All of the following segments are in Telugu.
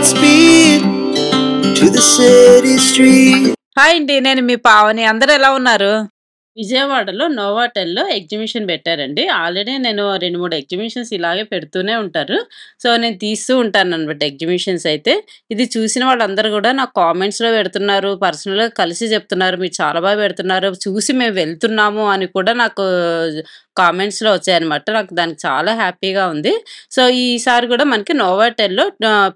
Godspeed to the city street. Hi అండి, నేను మీ పావని. అందరూ ఎలా ఉన్నారు? విజయవాడలో నోవాటెల్లో ఎగ్జిబిషన్ పెట్టారండి. ఆల్రెడీ నేను 2-3 ఎగ్జిబిషన్స్ ఇలాగే పెడుతూనే ఉంటారు. సో నేను తీస్తూ ఉంటాను అనమాట ఎగ్జిబిషన్స్ అయితే. ఇది చూసిన వాళ్ళందరూ కూడా నాకు కామెంట్స్లో పెడుతున్నారు, పర్సనల్గా కలిసి చెప్తున్నారు, మీరు చాలా బాగా పెడుతున్నారు, చూసి మేము వెళ్తున్నాము అని కూడా నాకు కామెంట్స్లో వచ్చాయన్నమాట. నాకు దానికి చాలా హ్యాపీగా ఉంది. సో ఈసారి కూడా మనకి నోవాటెల్లో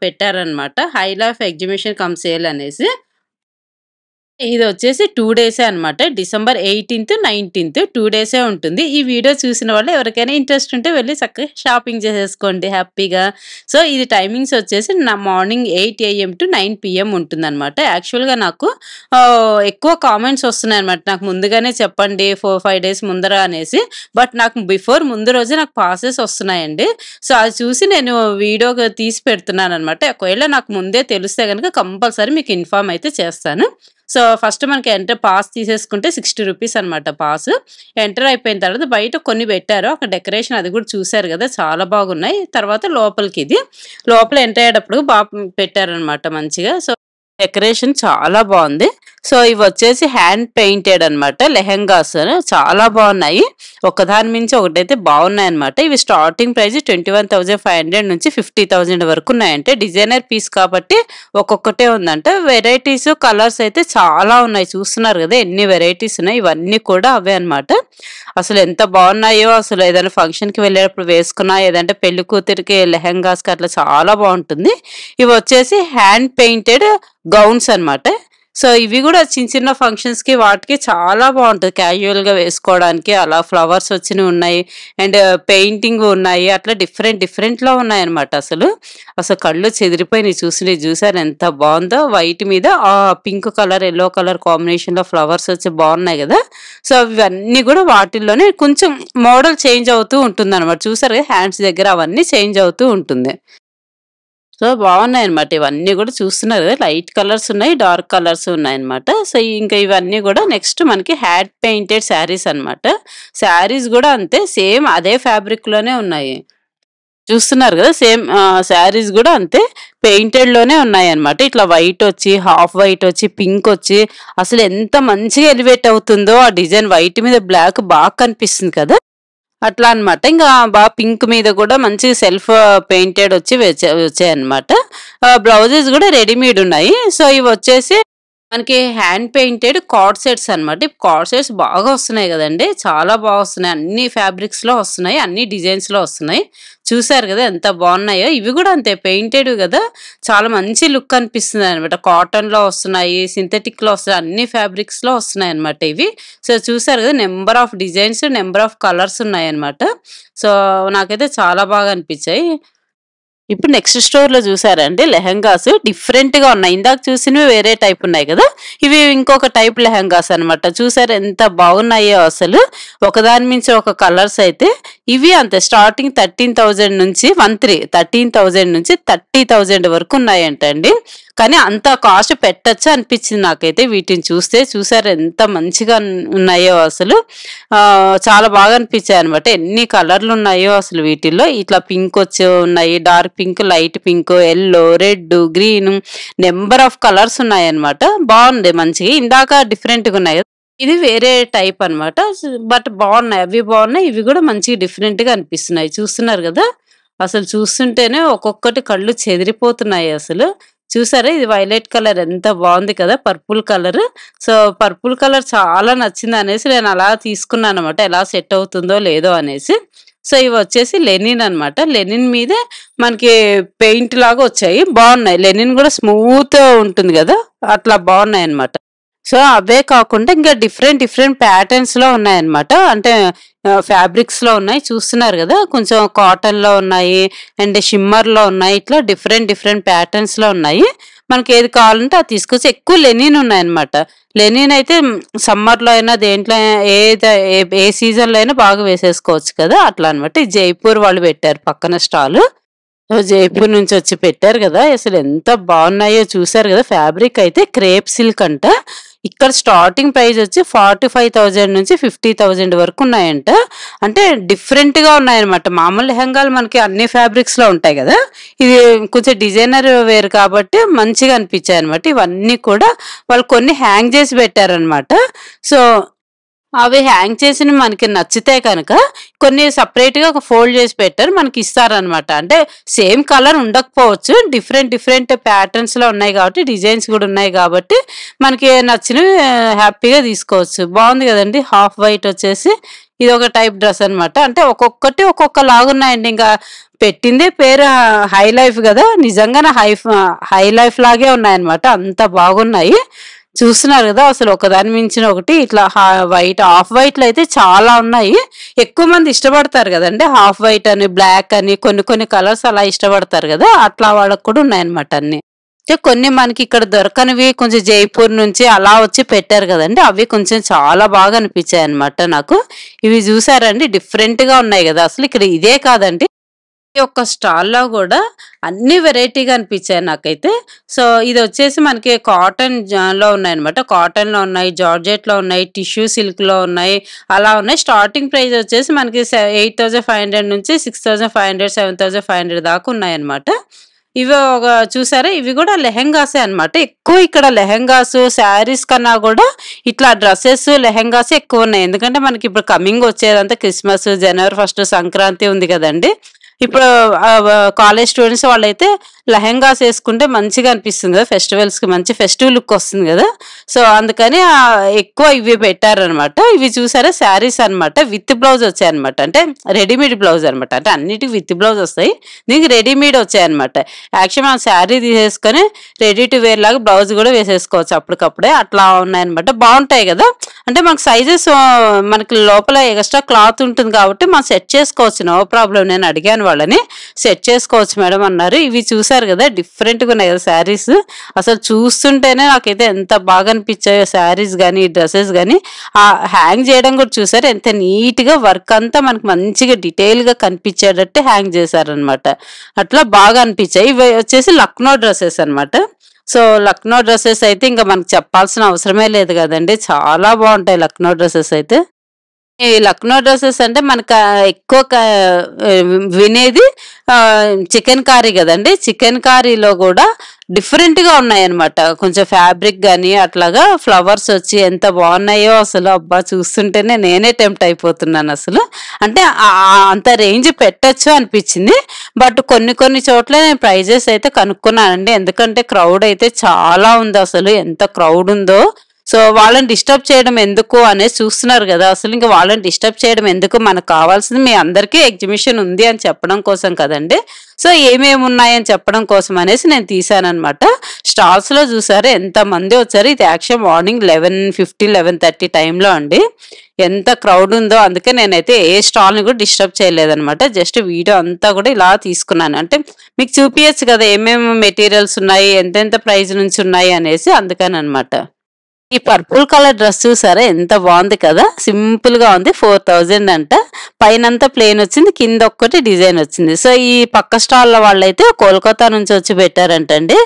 పెట్టారనమాట, high life exhibition come sale అనేసి. ఇది వచ్చేసి 2 డేసే అనమాట. డిసెంబర్ 18th, 19th 2 డేసే ఉంటుంది. ఈ వీడియో చూసిన వాళ్ళు ఎవరికైనా ఇంట్రెస్ట్ ఉంటే వెళ్ళి చక్కగా షాపింగ్ చేసేసుకోండి హ్యాపీగా. సో ఇది టైమింగ్స్ వచ్చేసి మార్నింగ్ 8 AM to 9 PM ఉంటుందన్నమాట. యాక్చువల్గా నాకు ఎక్కువ కామెంట్స్ వస్తున్నాయి అనమాట, నాకు ముందుగానే చెప్పండి 4-5 డేస్ ముందర అనేసి. బట్ నాకు ముందు రోజే నాకు పాసెస్ వస్తున్నాయండి. సో అది చూసి నేను వీడియో తీసి పెడుతున్నాను అనమాట. ఒకవేళ నాకు ముందే తెలిస్తే కనుక కంపల్సరీ మీకు ఇన్ఫార్మ్ అయితే చేస్తాను. సో ఫస్ట్ మనకి ఎంటర్ పాస్ తీసేసుకుంటే 60 రూపీస్ అనమాట పాస్. ఎంటర్ అయిపోయిన తర్వాత బయట కొన్ని పెట్టారు, అక్కడ డెకరేషన్ అది కూడా చూసారు కదా, చాలా బాగున్నాయి. తర్వాత లోపలికి లోపల ఎంటర్ అయ్యేటప్పుడు బాగా పెట్టారనమాట మంచిగా. సో డెకరేషన్ చాలా బాగుంది. సో ఇవి వచ్చేసి హ్యాండ్ పెయింటెడ్ అనమాట లెహెంగాస్, చాలా బాగున్నాయి. ఒకదాని మించి ఒకటైతే బాగున్నాయి అనమాట. ఇవి స్టార్టింగ్ ప్రైస్ 21,500 నుంచి 50,000 వరకు ఉన్నాయంటే. డిజైనర్ పీస్ కాబట్టి ఒక్కొక్కటే ఉందంట. వెరైటీస్ కలర్స్ అయితే చాలా ఉన్నాయి, చూస్తున్నారు కదా ఎన్ని వెరైటీస్ ఉన్నాయి. ఇవన్నీ కూడా అవే అనమాట. అసలు ఎంత బాగున్నాయో, అసలు ఏదైనా ఫంక్షన్కి వెళ్ళేటప్పుడు వేసుకున్నా, ఏదంటే పెళ్లి కూతురికి లెహెంగాస్కి అట్లా చాలా బాగుంటుంది. ఇవి వచ్చేసి హ్యాండ్ పెయింటెడ్ గౌన్స్ అనమాట. సో ఇవి కూడా చిన్న ఫంక్షన్స్కి వాటికి చాలా బాగుంటుంది, క్యాజువల్గా వేసుకోవడానికి. అలా ఫ్లవర్స్ వచ్చినవి ఉన్నాయి, అండ్ పెయింటింగ్ ఉన్నాయి, అట్లా డిఫరెంట్లో ఉన్నాయన్నమాట. అసలు కళ్ళు చెదిరిపోయినాయి చూసారు ఎంత బాగుందో. వైట్ మీద ఆ పింక్ కలర్, ఎల్లో కలర్ కాంబినేషన్లో ఫ్లవర్స్ వచ్చి బాగున్నాయి కదా. సో ఇవన్నీ కూడా వాటిల్లోనే కొంచెం మోడల్ చేంజ్ అవుతూ ఉంటుంది అనమాట. చూసారు కదా హ్యాండ్స్ దగ్గర అవన్నీ చేంజ్ అవుతూ ఉంటుంది. సో బాగున్నాయి అనమాట. ఇవన్నీ కూడా చూస్తున్నారు కదా, లైట్ కలర్స్ ఉన్నాయి, డార్క్ కలర్స్ ఉన్నాయి అనమాట. సో ఇంకా ఇవన్నీ కూడా నెక్స్ట్ మనకి హ్యాండ్ పెయింటెడ్ శారీస్ అనమాట. శారీస్ కూడా అంతే, సేమ్ అదే ఫ్యాబ్రిక్ లోనే ఉన్నాయి, చూస్తున్నారు కదా. సేమ్ శారీస్ కూడా అంతే పెయింటెడ్ లోనే ఉన్నాయి అనమాట. ఇట్లా వైట్ వచ్చి, హాఫ్ వైట్ వచ్చి, పింక్ వచ్చి, అసలు ఎంత మంచిగా ఎలివేట్ అవుతుందో ఆ డిజైన్. వైట్ మీద బ్లాక్ బాగా కనిపిస్తుంది కదా, అట్లా అనమాట. ఇంకా బాగా పింక్ మీద కూడా మంచి సెల్ఫ్ పెయింటెడ్ వచ్చాయన్నమాట. బ్లౌజెస్ కూడా రెడీమేడ్ ఉన్నాయి. సో ఇవి వచ్చేసి మనకి హ్యాండ్ పెయింటెడ్ కార్డ్ సెట్స్ అనమాట. కార్డ్ సెట్స్ బాగా వస్తున్నాయి కదండి, చాలా బాగా వస్తున్నాయి. అన్ని ఫ్యాబ్రిక్స్ లో వస్తున్నాయి, అన్ని డిజైన్స్ లో వస్తున్నాయి. చూసారు కదా ఎంత బాగున్నాయో. ఇవి కూడా అంతే పెయింటెడ్ కదా, చాలా మంచి లుక్ అనిపిస్తుంది అనమాట. కాటన్ లో వస్తున్నాయి, సింథటిక్ లో వస్తున్నాయి, అన్ని ఫ్యాబ్రిక్స్ లో వస్తున్నాయి అనమాట ఇవి. సో చూసారు కదా, number of designs, number of colours ఉన్నాయి అనమాట. సో నాకైతే చాలా బాగా అనిపించాయి. ఇప్పుడు నెక్స్ట్ స్టోర్ లో చూసారండి లెహెంగాస్ డిఫరెంట్ గా ఉన్నాయి. ఇందాక చూసినవి వేరే టైప్ ఉన్నాయి కదా, ఇవి ఇంకొక టైప్ లెహెంగాస్ అనమాట. చూసారు ఎంత బాగున్నాయో అసలు, ఒకదాని మించి ఒక కలర్స్ అయితే. ఇవి అంతే స్టార్టింగ్ 13,000 నుంచి 13,000 నుంచి 30,000 వరకు ఉన్నాయంటండి. కానీ అంత కాస్ట్ పెట్టచ్చు అనిపించింది నాకైతే వీటిని చూస్తే. చూసారు ఎంత మంచిగా ఉన్నాయో అసలు, చాలా బాగా అనిపించాయి అనమాట. ఎన్ని కలర్లు ఉన్నాయో అసలు వీటిల్లో. ఇట్లా పింక్ వచ్చి ఉన్నాయి, dark pink, light pink, yellow, red, green, number of colours ఉన్నాయి అనమాట. బాగుంది మంచిగా. ఇందాక డిఫరెంట్గా ఉన్నాయి కదా, ఇది వేరే టైప్ అనమాట. బట్ బాగున్నాయి, అవి బాగున్నాయి, ఇవి కూడా మంచిగా డిఫరెంట్ గా అనిపిస్తున్నాయి. చూస్తున్నారు కదా, అసలు చూస్తుంటేనే ఒక్కొక్కటి కళ్ళు చెదిరిపోతున్నాయి అసలు. చూసారా ఇది వైలెట్ కలర్ ఎంత బాగుంది కదా, purple colour. So purple colour చాలా నచ్చింది అనేసి నేను అలా తీసుకున్నాను అనమాట, ఎలా సెట్ అవుతుందో లేదో అనేసి. సో ఇవి వచ్చేసి లెనిన్ అనమాట. లెనిన్ మీదే మనకి పెయింట్ లాగా వచ్చాయి, బాగున్నాయి. లెనిన్ కూడా స్మూత్ ఉంటుంది కదా, అట్లా బాగున్నాయి అనమాట. సో అవే కాకుండా ఇంకా డిఫరెంట్ ప్యాటర్న్స్ లో ఉన్నాయన్నమాట. అంటే ఫ్యాబ్రిక్స్ లో ఉన్నాయి, చూస్తున్నారు కదా. కొంచెం కాటన్ లో ఉన్నాయి, అండ్ షిమ్మర్ లో ఉన్నాయి. ఇట్లా డిఫరెంట్ ప్యాటర్న్స్ లో ఉన్నాయి. మనకి ఏది కావాలంటే అది తీసుకొచ్చి. ఎక్కువ లెనిన్ ఉన్నాయన్నమాట. లెనిన్ అయితే సమ్మర్ లో అయినా దేంట్లో ఏ సీజన్ లో అయినా బాగా వేసేసుకోవచ్చు కదా, అట్లా అనమాట. జైపూర్ వాళ్ళు పెట్టారు పక్కన స్టాల్. జైపూర్ నుంచి వచ్చి పెట్టారు కదా, అసలు ఎంత బాగున్నాయో చూసారు కదా. ఫ్యాబ్రిక్ అయితే క్రేప్ సిల్క్ అంట. ఇక్కడ స్టార్టింగ్ ప్రైస్ వచ్చి 45,000 నుంచి 50,000 వరకు ఉన్నాయంట. అంటే డిఫరెంట్‌గా ఉన్నాయన్నమాట. మామూలు లెహంగాలు మనకి అన్ని ఫ్యాబ్రిక్స్‌లో ఉంటాయి కదా! ఇది కొంచెం డిజైనర్ వేర్ కాబట్టి మంచిగా అనిపించాయన్నమాట. ఇవన్నీ కూడా వాళ్ళు కొన్ని హ్యాంగ్ చేసి పెట్టారన్నమాట. సో అవి హ్యాంగ్ చేసినవి మనకి నచ్చితే కనుక కొన్ని సెపరేట్‌గా ఒక ఫోల్డ్ చేసి పెట్టారు. మనకి ఇస్తారనమాట. అంటే సేమ్ కలర్ ఉండకపోవచ్చు. డిఫరెంట్ ప్యాటర్న్స్‌లో ఉన్నాయి కాబట్టి, డిజైన్స్ కూడా ఉన్నాయి కాబట్టి మనకి నచ్చినవి హ్యాపీగా తీసుకోవచ్చు. బాగుంది కదండీ! హాఫ్ వైట్ వచ్చేసి ఇదొక టైప్ డ్రెస్ అనమాట. అంటే ఒక్కొక్కటి ఒక్కొక్కలాగున్నాయండి. ఇంకా పెట్టిందే పేరు హై లైఫ్ కదా! నిజంగానే హై లైఫ్ లాగే ఉన్నాయన్నమాట. అంత బాగున్నాయి. చూస్తున్నారు కదా! అసలు ఒకదాని మించిన ఒకటి ఇట్లా వైట్ హాఫ్ వైట్‌లో అయితే చాలా ఉన్నాయి. ఎక్కువ మంది ఇష్టపడతారు కదండీ! హాఫ్ వైట్ అని, బ్లాక్ అని కొన్ని కలర్స్ అలా ఇష్టపడతారు కదా! అట్లా వాళ్ళకి కూడా ఉన్నాయన్నమాట అన్నీ. అంటే కొన్ని మనకి ఇక్కడ దొరకనివి కొంచెం జైపూర్ నుంచి అలా వచ్చి పెట్టారు కదండీ! అవి కొంచెం చాలా బాగా అనిపించాయన్నమాట నాకు. ఇవి చూసారండి డిఫరెంట్‌గా ఉన్నాయి కదా! అసలు ఇక్కడ ఇదే కాదండి. ఈ ఒక్క స్టాల్‌లో గూడా అన్ని వెరైటీగా అనిపించాయి నాకైతే. సో, ఇదొచ్చేసి మనకి కాటన్‌లో ఉన్నాయన్నమాట. కాటన్‌లో ఉన్నాయి, జార్జెట్‌లో ఉన్నాయి, టిష్యూ సిల్క్‌లో ఉన్నాయి, అలా ఉన్నాయి. స్టార్టింగ్ ప్రైస్ వచ్చేసి మనకి 8,500 నుంచి 6,500, 7,500 దాకా ఉన్నాయన్నమాట. ఇవి చూసారా? ఇవి కూడా లెహెంగాసే అన్నమాట. ఎక్కువ ఇక్కడ లెహెంగాసు, శారీస్ కన్నా కూడా ఇట్లా డ్రెసెస్, లెహెంగాసే ఎక్కువున్నాయి. ఎందుకంటే మనకి ఇప్పుడు కమింగ్ వచ్చేదంతా క్రిస్మస్, జనవరి 1 సంక్రాంతి ఉంది కదండీ! ఇప్పుడు కాలేజ్ స్టూడెంట్స్ వాళ్ళైతే లెహెంగాస్ వేసుకుంటే మంచిగా అనిపిస్తుంది కదా! ఫెస్టివల్స్‌కి మంచి ఫెస్టివ్ లుక్ వస్తుంది కదా! సో, అందుకని ఎక్కువ ఇవి పెట్టారనమాట. ఇవి చూసారా? శారీస్ అనమాట. విత్ బ్లౌజ్ వచ్చాయన్నమాట. అంటే రెడీమేడ్ బ్లౌజ్ అనమాట. అంటే అన్నిటికి విత్ బ్లౌజ్ వస్తాయి. దీనికి రెడీమేడ్ వచ్చాయన్నమాట. యాక్చువల్లీ మనం శారీ తీసేసుకొని రెడీ టు వేర్ లాగా బ్లౌజ్ కూడా వేసేసుకోవచ్చు అప్పటికప్పుడే. అట్లా ఉన్నాయన్నమాట. బాగుంటాయి కదా! అంటే మనకు సైజెస్ మనకి లోపల ఎక్స్ట్రా క్లాత్ ఉంటుంది కాబట్టి మనం సెట్ చేసుకోవచ్చు. No problem. నేను అడిగాను వాళ్ళని. సెట్ చేసుకోవచ్చు మేడం అన్నారు. ఇవి చూసారు కదా! డిఫరెంట్‌గా ఉన్నాయి కదా శారీస్. అసలు చూస్తుంటేనే నాకైతే ఎంత బాగా అనిపించాయో శారీస్ గానీ, డ్రెసెస్ గానీ. హ్యాంగ్ చేయడం కూడా చూసారు ఎంత నీట్‌గా వర్క్ అంతా మనకి మంచిగా డీటెయిల్‌గా కనిపించేటట్టు హ్యాంగ్ చేశారనమాట. అట్లా బాగా అనిపించాయి. ఇవి వచ్చేసి లక్నో డ్రెసెస్ అనమాట. సో, లక్నో డ్రెసెస్ అయితే ఇంకా మనకు చెప్పాల్సిన అవసరమే లేదు కదండీ! చాలా బాగుంటాయి లక్నో డ్రెసెస్ అయితే. ఈ లక్నో డ్రెసెస్ అంటే మనకు ఎక్కువ వినేది చికెన్ కర్రీ కదండీ! చికెన్ కర్రీలో కూడా డిఫరెంట్‌గా ఉన్నాయన్నమాట. కొంచెం ఫ్యాబ్రిక్ గాని అట్లాగా ఫ్లవర్స్ వచ్చి ఎంత బాగున్నాయో అసలు. అబ్బా! చూస్తుంటేనే నేనే టెంప్ట్ అయిపోతున్నాను అసలు. అంటే అంత రేంజ్ పెట్టొచ్చు అనిపించింది. బట్ కొన్ని చోట్ల నేను ప్రైజెస్ అయితే కనుక్కున్నానండి. ఎందుకంటే క్రౌడ్ అయితే చాలా ఉంది అసలు. ఎంత క్రౌడ్ ఉందో. సో, వాళ్ళని డిస్టర్బ్ చేయడం ఎందుకు అనేసి చూస్తున్నారు కదా! అసలు ఇంక వాళ్ళని డిస్టర్బ్ చేయడం ఎందుకు? మనకు కావాల్సింది మీ అందరికీ ఎగ్జిబిషన్ ఉంది అని చెప్పడం కోసం కదండీ! సో, ఏమేమి ఉన్నాయని చెప్పడం కోసం అనేసి నేను తీశాననమాట. స్టాల్స్‌లో చూసారా ఎంతమంది వచ్చారు. ఇది యాక్చువల్ మార్నింగ్ 11:50, 11:30 టైంలో అండి. ఎంత క్రౌడ్ ఉందో. అందుకే నేనైతే ఏ స్టాల్‌ని కూడా డిస్టర్బ్ చేయలేదనమాట. జస్ట్ వీడియో అంతా కూడా ఇలా తీసుకున్నాను. అంటే మీకు చూపియొచ్చు కదా! ఏమేమి మెటీరియల్స్ ఉన్నాయి, ఎంతెంత ప్రైస్ నుంచి ఉన్నాయి అనేసి అందుకననమాట. ఈ పర్పుల్ కలర్ డ్రెస్ చూసారా ఎంత బాగుంది కదా! సింపుల్‌గా ఉంది. 4,000 అంట. పైనంతా ప్లెయిన్ వచ్చింది. కింద ఒక్కటి డిజైన్ వచ్చింది. సో, ఈ పక్క స్టాల్‌లో వాళ్ళైతే కోల్కతా నుంచి వచ్చి పెట్టారంటండి.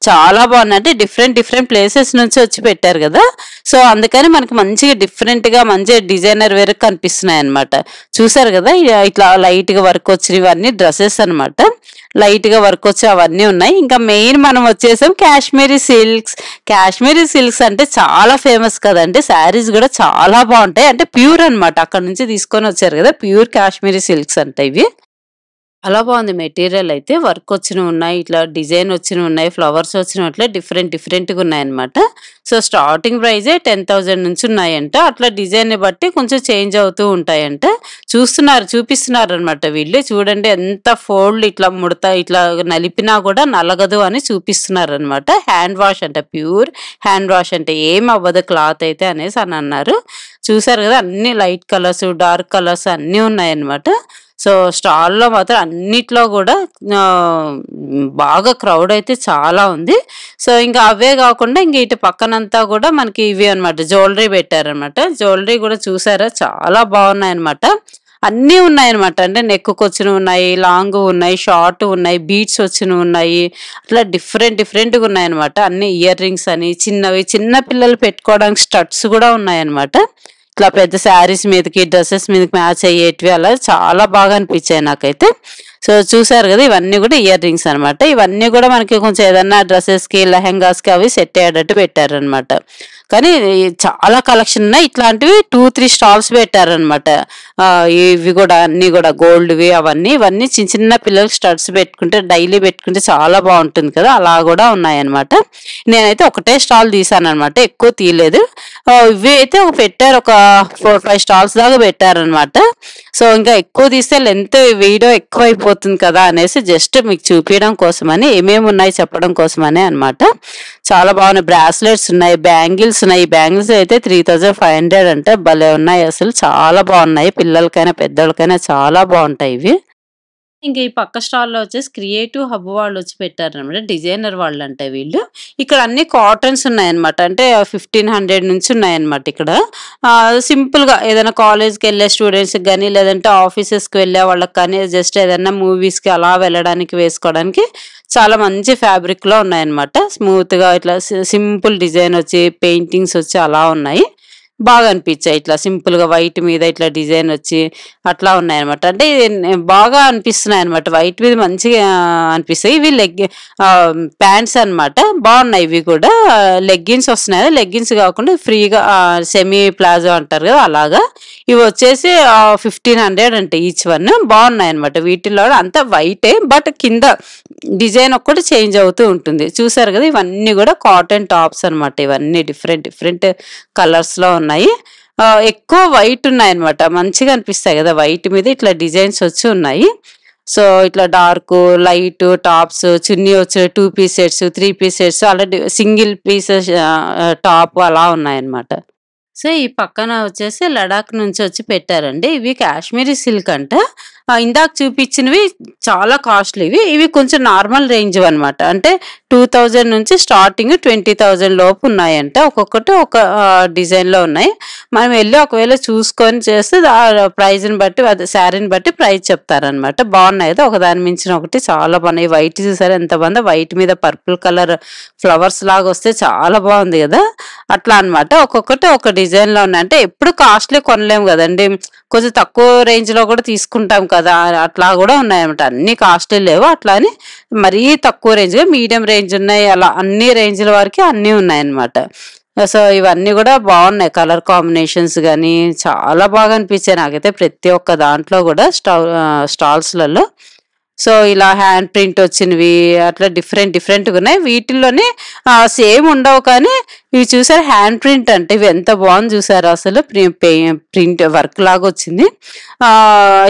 చాలా బాగుంది. అంటే డిఫరెంట్ ప్లేసెస్ నుంచి వచ్చి పెట్టారు కదా! సో, అందుకని మనకి మంచిగా డిఫరెంట్‌గా మంచిగా డిజైనర్ వేర్ కనిపిస్తున్నాయన్నమాట. చూసారు కదా! ఇట్లా లైట్‌గా వర్క్ వచ్చినవన్నీ డ్రెసెస్ అనమాట. లైట్‌గా వర్క్ వచ్చి అవన్నీ ఉన్నాయి. ఇంకా మెయిన్ మనం వచ్చేసాం కాశ్మీరీ సిల్క్స్. కాశ్మీరీ సిల్క్స్ అంటే చాలా ఫేమస్ కదండీ! శారీస్ కూడా చాలా బాగుంటాయి. అంటే ప్యూర్ అనమాట. అక్కడ నుంచి తీసుకొని వచ్చారు కదా! ప్యూర్ కాశ్మీరీ సిల్క్స్ అంట ఇవి. చాలా బాగుంది మెటీరియల్ అయితే. వర్క్ వచ్చినవి ఉన్నాయి. ఇట్లా డిజైన్ వచ్చినవి ఉన్నాయి. ఫ్లవర్స్ వచ్చినవి అట్లా డిఫరెంట్‌గా ఉన్నాయన్నమాట. సో, స్టార్టింగ్ ప్రైజే 10,000 నుంచి ఉన్నాయంట. అట్లా డిజైన్‌ని బట్టి కొంచెం చేంజ్ అవుతూ ఉంటాయంట. చూపిస్తున్నారనమాట వీళ్ళు. చూడండి ఎంత ఫోల్డ్ ఇట్లా ముడత ఇట్లా నలిపినా కూడా నలగదు అని చూపిస్తున్నారనమాట. హ్యాండ్ వాష్ అంట. ప్యూర్ హ్యాండ్ వాష్ అంట. ఏం అవ్వదు క్లాత్ అయితే అనేసి అని అన్నారు. చూసారు కదా! అన్ని లైట్ కలర్స్, డార్క్ కలర్స్ అన్నీ ఉన్నాయన్నమాట. సో, స్టాల్‌లో మాత్రం అన్నిట్లో కూడా బాగా క్రౌడ్ అయితే చాలా ఉంది. సో, ఇంకా అవే కాకుండా ఇంక ఇటు పక్కనంతా కూడా మనకి ఇవి అనమాట జ్యువెలరీ పెట్టారనమాట. జ్యువెలరీ కూడా చూసారా చాలా బాగున్నాయన్నమాట. అన్నీ ఉన్నాయన్నమాట. అంటే నెక్‌కొచ్చినవి ఉన్నాయి, లాంగ్ ఉన్నాయి, షార్ట్ ఉన్నాయి, బీడ్స్ వచ్చినవి ఉన్నాయి. అట్లా డిఫరెంట్‌గా ఉన్నాయన్నమాట. అన్ని ఇయర్ రింగ్స్ అని చిన్నవి, చిన్న పిల్లలు పెట్టుకోవడానికి స్టడ్స్ కూడా ఉన్నాయన్నమాట. ఇట్లా పెద్ద శారీస్ మీదకి, డ్రెసెస్ మీదకి మ్యాచ్ అయ్యేటివి అలా చాలా బాగా అనిపించాయి నాకైతే. సో చూసారు కదా, ఇవన్నీ కూడా ఇయర్ రింగ్స్ అనమాట. ఇవన్నీ కూడా మనకి కొంచెం ఏదన్నా డ్రెస్సెస్కి, లెహెంగాస్కి అవి సెట్ అయ్యేటట్టు పెట్టారనమాట. కానీ చాలా కలెక్షన్ ఉన్నాయి. ఇట్లాంటివి 2-3 స్టాల్స్ పెట్టారనమాట. ఇవి కూడా అన్నీ కూడా గోల్డ్వి ఇవన్నీ చిన్న చిన్న పిల్లలకి స్టడ్స్ పెట్టుకుంటే డైలీ పెట్టుకుంటే చాలా బాగుంటుంది కదా, అలా కూడా ఉన్నాయన్నమాట. నేనైతే ఒకటే స్టాల్ తీసాను అనమాట, ఎక్కువ తీయలేదు. ఇవి అయితే పెట్టారు, ఒక 4-5 స్టాల్స్ దాకా పెట్టారనమాట. సో ఇంకా ఎక్కువ తీస్తే లెంత్ వీడియో ఎక్కువ అయిపోతుంది కదా అనేసి జస్ట్ మీకు చూపించడం కోసమని, ఏమేమి ఉన్నాయి చెప్పడం కోసమని అనమాట. చాలా బాగున్నాయి. బ్రాస్లెట్స్ ఉన్నాయి, బ్యాంగిల్స్ ఉన్నాయి. ఈ బ్యాంగిల్స్ అయితే 3500 అంటే భలే ఉన్నాయి అసలు, చాలా బాగున్నాయి. పిల్లలకైనా పెద్దోళ్ళకైనా చాలా బాగుంటాయి ఇవి. ఇంక ఈ పక్క స్టాల్‌లో వచ్చేసి క్రియేటివ్ హబ్ వాళ్ళు వచ్చి పెట్టారనమాట. డిజైనర్ వాళ్ళంట వీళ్ళు. ఇక్కడ అన్ని కాటన్స్ ఉన్నాయన్నమాట. అంటే 1500 నుంచి ఉన్నాయన్నమాట ఇక్కడ. సింపుల్‌గా ఏదైనా కాలేజ్‌కెళ్ళే స్టూడెంట్స్‌కి గానీ, లేదంటే ఆఫీసెస్‌కి వెళ్ళే వాళ్ళకి కానీ, జస్ట్ ఏదైనా మూవీస్‌కి అలా వెళ్ళడానికి వేసుకోవడానికి చాలా మంచి ఫ్యాబ్రిక్‌లో ఉన్నాయన్నమాట. స్మూత్‌గా ఇట్లా సింపుల్ డిజైన్ వచ్చి, పెయింటింగ్స్ వచ్చి అలా ఉన్నాయి. బాగా అనిపించాయి. ఇట్లా సింపుల్‌గా వైట్ మీద ఇట్లా డిజైన్ వచ్చి అట్లా ఉన్నాయన్నమాట. అంటే బాగా అనిపిస్తున్నాయన్నమాట. వైట్ మీద మంచిగా అనిపిస్తాయి. ఇవి ప్యాంట్స్ అన్నమాట. బాగున్నాయి ఇవి కూడా. లెగ్గిన్స్ వస్తున్నాయి. లెగ్గిన్స్ కాకుండా ఫ్రీగా సెమీ ప్లాజో అంటారు కదా, అలాగా. ఇవి వచ్చేసి 1500 అంటే ఈచ్ వన్. బాగున్నాయన్నమాట. వీటిల్లో అంతా వైటే, బట్ కింద డిజైన్ ఒక్కటి చేంజ్ అవుతూ ఉంటుంది. చూసారు కదా, ఇవన్నీ కూడా కాటన్ టాప్స్ అనమాట. ఇవన్నీ డిఫరెంట్ కలర్స్‌లో ఉన్నాయి. ఎక్కువ వైట్ ఉన్నాయన్నమాట. మంచిగా అనిపిస్తాయి కదా, వైట్ మీద ఇట్లా డిజైన్స్ వచ్చి ఉన్నాయి. సో ఇట్లా డార్క్, లైట్ టాప్స్, చున్నీ వచ్చి 2 పీస్ సెట్స్, 3 పీస్ సెట్స్, అలా సింగిల్ పీసెస్ టాప్ అలా ఉన్నాయన్నమాట. సో ఈ పక్కన వచ్చేసి లడాక్ నుంచి వచ్చి పెట్టారండి. ఇవి కాశ్మీరీ సిల్క్ అంట. ఇందాక చూపించినవి చాలా కాస్ట్లీవి. ఇవి కొంచెం నార్మల్ రేంజ్ అనమాట. అంటే 2000 నుంచి స్టార్టింగ్ 20,000 లోపు ఉన్నాయంట. ఒక్కొక్కటి ఒక డిజైన్లో ఉన్నాయి. మనం వెళ్ళి ఒకవేళ చూసుకొని చేస్తే ప్రైజ్ని బట్టి, అదే శారీని బట్టి ప్రైస్ చెప్తారనమాట. బాగున్నాయి కదా, ఒకదాని మించిన ఒకటి చాలా బాగున్నాయి. వైట్ చూసారు ఎంత బాగుందో, వైట్ మీద పర్పుల్ కలర్ ఫ్లవర్స్ లాగా వస్తే చాలా బాగుంది కదా, అట్లా అనమాట. ఒక్కొక్కటి ఒక డిజైన్లో ఉన్నాయి. అంటే ఎప్పుడు కాస్ట్లీ కొనలేము కదండి, కొంచెం తక్కువ రేంజ్లో కూడా తీసుకుంటాం కదా, అట్లా కూడా ఉన్నాయన్నమాట. అన్ని కాస్ట్లీ లేవు, అట్లా అని మరీ తక్కువ రేంజ్, మీడియం రేంజ్ ఉన్నాయి, అలా అన్ని రేంజ్ల వరకు అన్నీ ఉన్నాయన్నమాట. సో ఇవన్నీ కూడా బాగున్నాయి. కలర్ కాంబినేషన్స్ కానీ చాలా బాగా అనిపించాయి నాకైతే ప్రతి ఒక్క దాంట్లో కూడా స్టాల్స్లలో. సో ఇలా హ్యాండ్ ప్రింట్ వచ్చినవి అట్లా డిఫరెంట్‌గా ఉన్నాయి. వీటిల్లోనే సేమ్ ఉండవు, కానీ ఇవి చూసారు హ్యాండ్ ప్రింట్ అంటే ఇవి ఎంత బాగుంది చూసారు అసలు. ప్రింట్ వర్క్ లాగా వచ్చింది.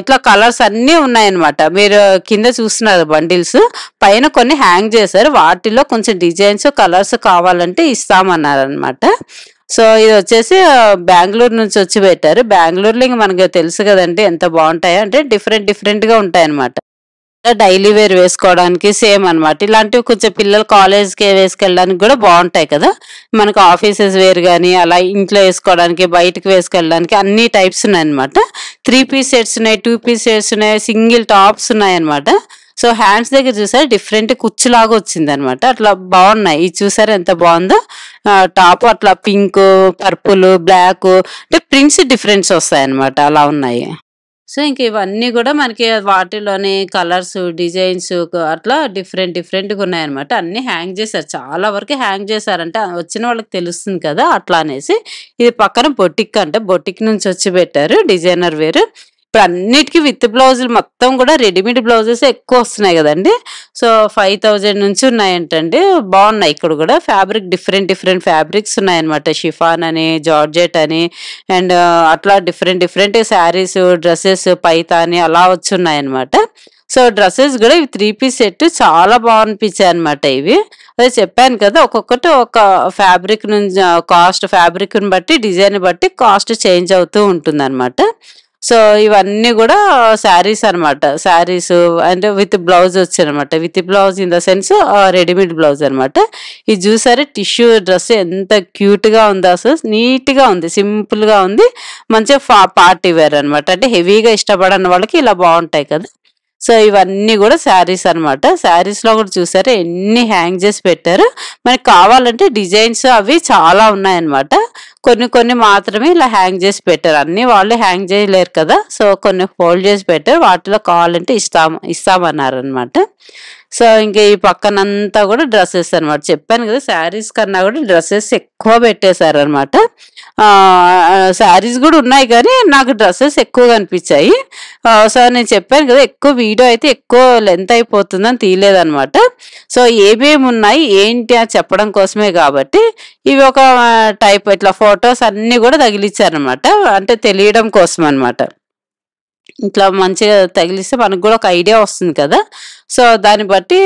ఇట్లా కలర్స్ అన్నీ ఉన్నాయన్నమాట. మీరు కింద చూస్తున్నారు బండిల్స్, పైన కొన్ని హ్యాంగ్ చేశారు. వాటిలో కొంచెం డిజైన్స్, కలర్స్ కావాలంటే ఇస్తామన్నారనమాట. సో ఇది వచ్చేసి బెంగుళూరు నుంచి వచ్చి పెట్టారు. బెంగుళూరులో ఇంక మనకు తెలుసు కదండి ఎంత బాగుంటాయో, అంటే డిఫరెంట్‌గా ఉంటాయన్నమాట. డైలీ వేర్ వేసుకోవడానికి సేమ్ అనమాట. ఇలాంటివి కొంచెం పిల్లలు కాలేజ్‌కి వేసుకెళ్ళడానికి కూడా బాగుంటాయి కదా, మనకు ఆఫీసెస్ వేర్ కానీ, అలా ఇంట్లో వేసుకోవడానికి, బయటకు వేసుకెళ్ళడానికి అన్ని టైప్స్ ఉన్నాయన్నమాట. 3 పీస్ సెట్స్ ఉన్నాయి, 2 పీస్ సెట్స్ ఉన్నాయి, సింగిల్ టాప్స్ ఉన్నాయన్నమాట. సో హ్యాండ్స్ దగ్గర చూసారు డిఫరెంట్ కుచ్చులాగా వచ్చింది అనమాట. అట్లా బాగున్నాయి. ఇది చూసారు ఎంత బాగుందో. టాప్ అట్లా పింక్, పర్పుల్, బ్లాక్, అంటే ప్రింట్స్ డిఫరెన్స్ వస్తాయి అనమాట, అలా ఉన్నాయి. సో ఇంక ఇవన్నీ కూడా మనకి వాటిలోనే కలర్స్, డిజైన్స్ అట్లా డిఫరెంట్‌గా ఉన్నాయన్నమాట. అన్నీ హ్యాంగ్ చేశారు. చాలా వరకు హ్యాంగ్ చేశారంటే వచ్చిన వాళ్ళకి తెలుస్తుంది కదా, అట్లా అనేసి. ఇది పక్కన బొటిక్ అంటే బొటిక్ నుంచి వచ్చి పెట్టారు డిజైనర్ వేర్. ఇప్పుడు అన్నిటికీ విత్ బ్లౌజులు మొత్తం కూడా రెడీమేడ్ బ్లౌజెస్ ఎక్కువ వస్తున్నాయి కదండి. సో 5000 నుంచి ఉన్నాయంటండి. బాగున్నాయి ఇక్కడ కూడా. ఫ్యాబ్రిక్ డిఫరెంట్ ఫ్యాబ్రిక్స్ ఉన్నాయన్నమాట. షిఫాన్ అని, జార్జెట్ అని, అండ్ అట్లా డిఫరెంట్ శారీస్, డ్రెస్సెస్, పైతాని అలా వచ్చి ఉన్నాయన్నమాట. సో డ్రెస్సెస్ కూడా ఇవి 3 పీస్ సెట్ చాలా బాగా అనిపించాయి అనమాట. ఇవి అదే చెప్పాను కదా, ఒక్కొక్కటి ఒక ఫ్యాబ్రిక్ నుంచి కాస్ట్, ఫ్యాబ్రిక్ని బట్టి, డిజైన్ బట్టి కాస్ట్ చేంజ్ అవుతూ ఉంటుంది అనమాట. సో ఇవన్నీ కూడా శారీస్ అనమాట. శారీస్ అంటే విత్ బ్లౌజ్ వచ్చాయనమాట. With blouse in the sense readymade blouse అనమాట. ఇది చూసారా టిష్యూ డ్రెస్ ఎంత క్యూట్గా ఉందో, అసలు నీట్గా ఉంది, సింపుల్గా ఉంది, మంచిగా పార్టీ వేర్ అనమాట. అంటే హెవీగా ఇష్టపడని వాళ్ళకి ఇలా బాగుంటాయి కదా. సో ఇవన్నీ కూడా శారీస్ అనమాట. శారీస్లో కూడా చూసారా ఎన్ని హ్యాంగ్ చేసి పెట్టారు. మనకి కావాలంటే డిజైన్స్ అవి చాలా ఉన్నాయన్నమాట. కొన్ని కొన్ని మాత్రమే ఇలా హ్యాంగ్ చేసి పెట్టారు, అన్ని వాళ్ళు హ్యాంగ్ చేయలేరు కదా. సో కొన్ని ఫోల్డ్ చేసి పెట్టారు, వాటిలో కావాలంటే ఇస్తామన్నారు అనమాట. సో ఇంకా ఈ పక్కనంతా కూడా డ్రెస్సెస్ అనమాట. చెప్పాను కదా శారీస్ కన్నా కూడా డ్రెస్సెస్ ఎక్కువ పెట్టేశారు అనమాట. శారీస్ కూడా ఉన్నాయి కానీ నాకు డ్రెస్సెస్ ఎక్కువ కనిపించాయి. సో నేను చెప్పాను కదా ఎక్కువ వీడియో అయితే ఎక్కువ లెంత్ అయిపోతుందని తీయలేదనమాట. సో ఏమేమి ఉన్నాయి ఏంటి అని చెప్పడం కోసమే కాబట్టి ఇవి ఒక టైప్ ఇట్లా ఫొటోస్ అన్నీ కూడా తగిలిచ్చారనమాట. అంటే తెలియడం కోసం అనమాట. ఇట్లా మంచిగా తగిలిస్తే మనకు కూడా ఒక ఐడియా వస్తుంది కదా. సో దాన్ని బట్టి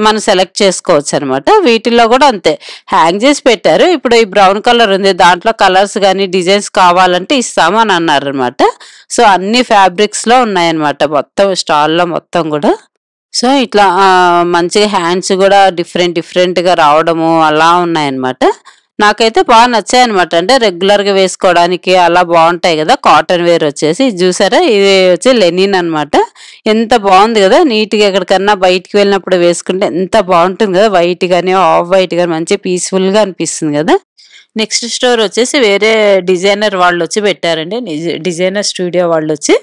మనం సెలెక్ట్ చేసుకోవచ్చు అనమాట. వీటిల్లో కూడా అంతే హ్యాంగ్ చేసి పెట్టారు. ఇప్పుడు ఈ బ్రౌన్ కలర్ ఉంది, దాంట్లో కలర్స్ కానీ డిజైన్స్ కావాలంటే ఇస్తాము అని అన్నారు అనమాట. సో అన్ని ఫ్యాబ్రిక్స్లో ఉన్నాయన్నమాట మొత్తం స్టాల్లో మొత్తం కూడా. సో ఇట్లా మంచిగా హ్యాండ్స్ కూడా డిఫరెంట్గా రావడము అలా ఉన్నాయన్నమాట. నాకైతే బాగా నచ్చాయి అనమాట. అంటే రెగ్యులర్గా వేసుకోవడానికి అలా బాగుంటాయి కదా. కాటన్ వేర్ వచ్చేసి ఇది చూసారా, ఇది వచ్చి లెనిన్ అనమాట. ఎంత బాగుంది కదా, నీట్గా ఎక్కడికన్నా బయటికి వెళ్ళినప్పుడు వేసుకుంటే ఎంత బాగుంటుంది కదా. వైట్ కానీ ఆఫ్ వైట్ కానీ మంచి పీస్ఫుల్గా అనిపిస్తుంది కదా. నెక్స్ట్ స్టోర్ వచ్చేసి వేరే డిజైనర్ వాళ్ళు వచ్చి పెట్టారండి. డిజైనర్ స్టూడియో వాళ్ళు వచ్చి,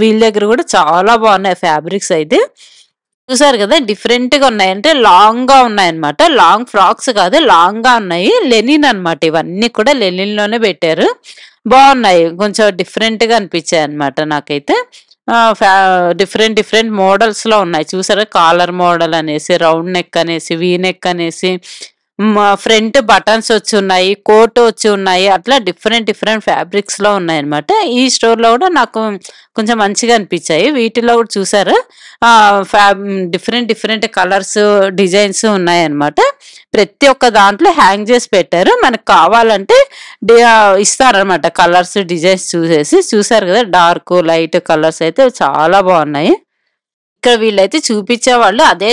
వీళ్ళ దగ్గర కూడా చాలా బాగున్నాయి ఫ్యాబ్రిక్స్ అయితే. చూసారు కదా డిఫరెంట్గా ఉన్నాయి, అంటే లాంగ్గా ఉన్నాయన్నమాట. లాంగ్ ఫ్రాక్స్ కాదు, లాంగ్గా ఉన్నాయి. లెనిన్ అనమాట. ఇవన్నీ కూడా లెనిన్లోనే పెట్టారు. బాగున్నాయి, కొంచెం డిఫరెంట్గా అనిపించాయి అనమాట నాకైతే. డిఫరెంట్ మోడల్స్లో ఉన్నాయి. చూసారా కాలర్ మోడల్ అనేసి, రౌండ్ నెక్ అనేసి, వీ నెక్ అనేసి, ఫ్రంట్ బటన్స్ వచ్చి ఉన్నాయి, కోట్ వచ్చి ఉన్నాయి, అట్లా డిఫరెంట్ ఫ్యాబ్రిక్స్లో ఉన్నాయి అనమాట. ఈ స్టోర్లో కూడా నాకు కొంచెం మంచిగా అనిపించాయి. వీటిలో కూడా చూసారా డిఫరెంట్ కలర్స్ డిజైన్స్ ఉన్నాయన్నమాట. ప్రతి ఒక్క దాంట్లో హ్యాంగ్ చేసి పెట్టారు. మనకు కావాలంటే ఇస్తారనమాట కలర్స్ డిజైన్స్ చూసారు కదా. డార్క్ లైట్ కలర్స్ అయితే చాలా బాగున్నాయి. ఇక్కడ వీళ్ళైతే చూపించేవాళ్ళు అదే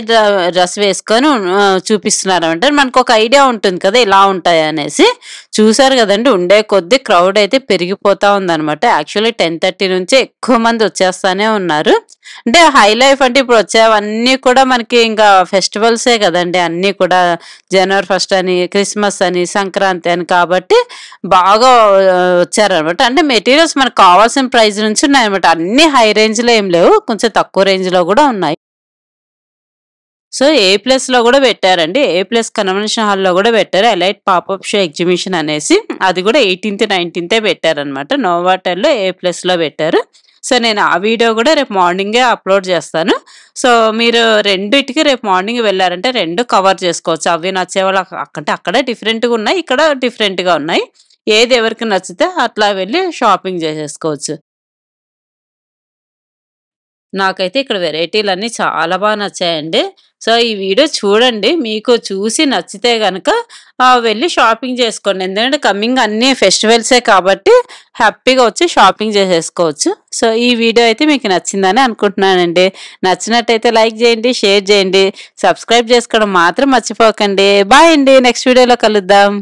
డ్రెస్ వేసుకొని చూపిస్తున్నారు అంటే మనకు ఒక ఐడియా ఉంటుంది కదా ఇలా ఉంటాయి అనేసి. చూసారు కదండి, ఉండే కొద్ది క్రౌడ్ అయితే పెరిగిపోతా ఉందన్నమాట. యాక్చువల్లీ 10:30 నుంచి ఎక్కువ మంది వచ్చేస్తానే ఉన్నారు. అంటే హై లైఫ్ అంటే ఇప్పుడు వచ్చేవన్నీ కూడా మనకి ఇంకా ఫెస్టివల్సే కదండి. అన్నీ కూడా జనవరి 1 అని, క్రిస్మస్ అని, సంక్రాంతి అని, కాబట్టి బాగా వచ్చారనమాట. అంటే మెటీరియల్స్ మనకు కావాల్సిన ప్రైస్ నుంచి ఉన్నాయన్నమాట. అన్ని హై రేంజ్లో ఏం లేవు, కొంచెం తక్కువ రేంజ్లో కూడా ఉన్నాయి. సో A+లో కూడా పెట్టారండి. A+ కన్వెన్షన్ హాల్లో కూడా పెట్టారు. ఎలైట్ పాపప్ షో ఎగ్జిబిషన్ అనేసి, అది కూడా 18th 19th పెట్టారనమాట. నోవాటెల్లో A+లో పెట్టారు. సో నేను ఆ వీడియో కూడా రేపు మార్నింగే అప్లోడ్ చేస్తాను. సో మీరు రెండిటికి రేపు మార్నింగ్ వెళ్ళారంటే రెండు కవర్ చేసుకోవచ్చు. అవి నచ్చేవాళ్ళు అంటే అక్కడ డిఫరెంట్గా ఉన్నాయి, ఇక్కడ డిఫరెంట్గా ఉన్నాయి. ఏది ఎవరికి నచ్చితే అట్లా వెళ్ళి షాపింగ్ చేసేసుకోవచ్చు. నాకైతే ఇక్కడ వెరైటీలన్నీ చాలా బాగా నచ్చాయండి. సో ఈ వీడియో చూడండి, మీకు చూసి నచ్చితే గనక వెళ్ళి షాపింగ్ చేసుకోండి. ఎందుకంటే కమింగ్ అన్ని ఫెస్టివల్సే కాబట్టి హ్యాపీగా వచ్చి షాపింగ్ చేసేసుకోవచ్చు. సో ఈ వీడియో అయితే మీకు నచ్చిందని అనుకుంటున్నానండి. నచ్చినట్టయితే లైక్ చేయండి, షేర్ చేయండి, సబ్స్క్రైబ్ చేసుకోవడం మాత్రం మర్చిపోకండి. బాయ్ అండి, నెక్స్ట్ వీడియోలో కలుద్దాం.